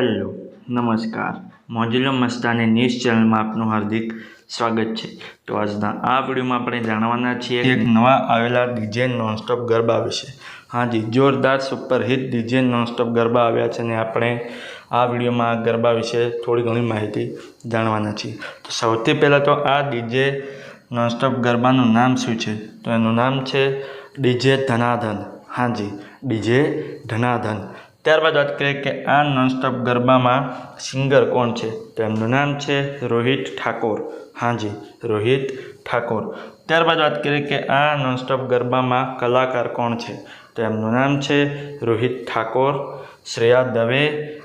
Hello નમસ્કાર મોજુલો Mastani news ચેનલમાં આપનું હાર્દિક સ્વાગત છે। તો આજના આ વિડીયોમાં આપણે જાણવાના છીએ એક નવા આવેલા ડીજે નોનસ્ટોપ ગરબા વિશે। હાજી, જોરદાર સુપરહિટ ડીજે નોનસ્ટોપ ગરબા આવ્યા છે અને આપણે આ વિડીયોમાં ગરબા વિશે થોડી ઘણી માહિતી જાણવાના છીએ। તો સૌથી પહેલાં તો આ ડીજે નોનસ્ટોપ ગરબાનું નામ શું છે? તો એનું નામ છે ડીજે ધનાધન। હાજી, ડીજે ધનાધન। ત્યારબાદ વાત કરીએ કે આ નોનસ્ટોપ ગરબામાં સિંગર કોણ છે? તો એમનું નામ છે રોહિત ઠાકોર। હાજી, રોહિત ઠાકોર। ત્યારબાદ વાત કરીએ કે આ નોનસ્ટોપ ગરબામાં કલાકાર કોણ છે? તો એમનું નામ છે રોહિત ઠાકોર, શ્રેયા દવે,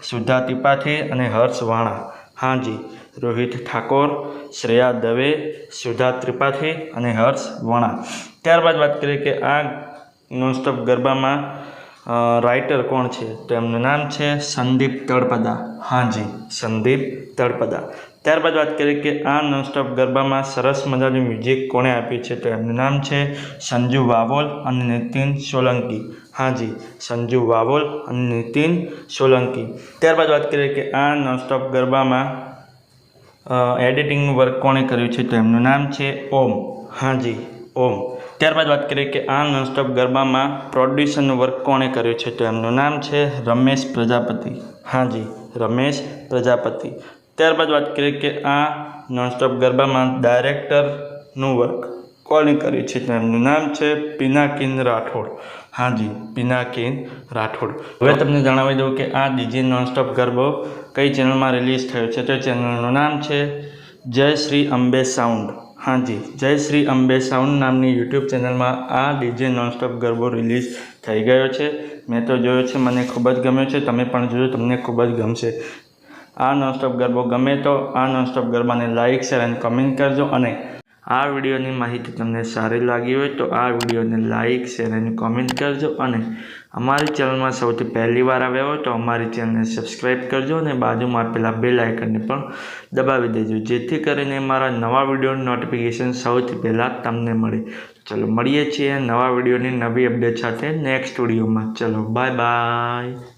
સુધા ત્રિપાઠી અને હર્ષ વાણા। હાજી, રોહિત ઠાકોર, શ્રેયા દવે, સુધા ત્રિપાઠી અને હર્ષ વાણા। ત્યારબાદ વાત કરીએ કે આ નોનસ્ટોપ ગરબામાં રાઇટર કોણ છે? તો એમનું નામ છે સંદીપ તળપદા। હાજી, સંદીપ તળપદા। ત્યારબાદ વાત કરીએ કે આ નોનસ્ટોપ ગરબામાં સરસ મજાનું મ્યુઝિક કોણે આપ્યું છે? તો એમનું નામ છે સંજુ વાવોલ અને નીતિન સોલંકી। હાજી, સંજુ વાવોલ અને નીતિન સોલંકી। ત્યારબાદ વાત કરીએ કે આ નોનસ્ટોપ ગરબામાં એડિટિંગનું વર્ક કોણે કર્યું છે? તો એમનું નામ છે ઓમ। હાજી, ઓમ। ત્યારબાદ વાત કરીએ કે આ નોનસ્ટોપ ગરબામાં પ્રોડ્યુસરનું વર્ક કોણે કર્યું છે? તો એમનું નામ છે રમેશ પ્રજાપતિ। હાજી, રમેશ પ્રજાપતિ। ત્યારબાદ વાત કરીએ કે આ નોનસ્ટોપ ગરબામાં ડાયરેક્ટરનું વર્ક કોણે કર્યું છે? તો એમનું નામ છે પિનાકીન રાઠોડ। હાજી, પિનાકીન રાઠોડ। હવે તમને જણાવી દઉં કે આ ડીજે નોનસ્ટોપ ગરબો કઈ ચેનલમાં રિલીઝ થયો છે? તો ચેનલનું નામ છે જય શ્રી અંબે સાઉન્ડ। હાજી, જય શ્રી અંબે સાઉન્ડ નામની યુટ્યુબ ચેનલમાં આ ડીજે નોનસ્ટોપ ગરબો રિલીઝ થઈ ગયો છે। મેં તો જોયો છે, મને ખૂબ જ ગમ્યો છે। તમે પણ જોજો, તમને ખૂબ જ ગમશે। આ નોનસ્ટોપ ગરબો ગમે તો આ નોનસ્ટોપ ગરબાને લાઇક, શેર અને કમેન્ટ કરજો। અને આ વિડીયોની માહિતી તમને સારી લાગી હોય તો આ વિડીયોને લાઇક, શેર અને કમેન્ટ કરજો। અને અમારી ચેનલમાં સૌથી પહેલી વાર આવ્યા હોય તો અમારી ચેનલને સબસ્ક્રાઈબ કરજો અને બાજુમાં આપેલા બેલ આઇકનને પણ દબાવી દેજો, જેથી કરીને મારા નવા વિડીયોની નોટિફિકેશન સૌથી પહેલાં તમને મળે। ચલો મળીએ છીએ નવા વિડીયોની નવી અપડેટ સાથે નેક્સ્ટ વિડીયોમાં। ચલો બાય બાય।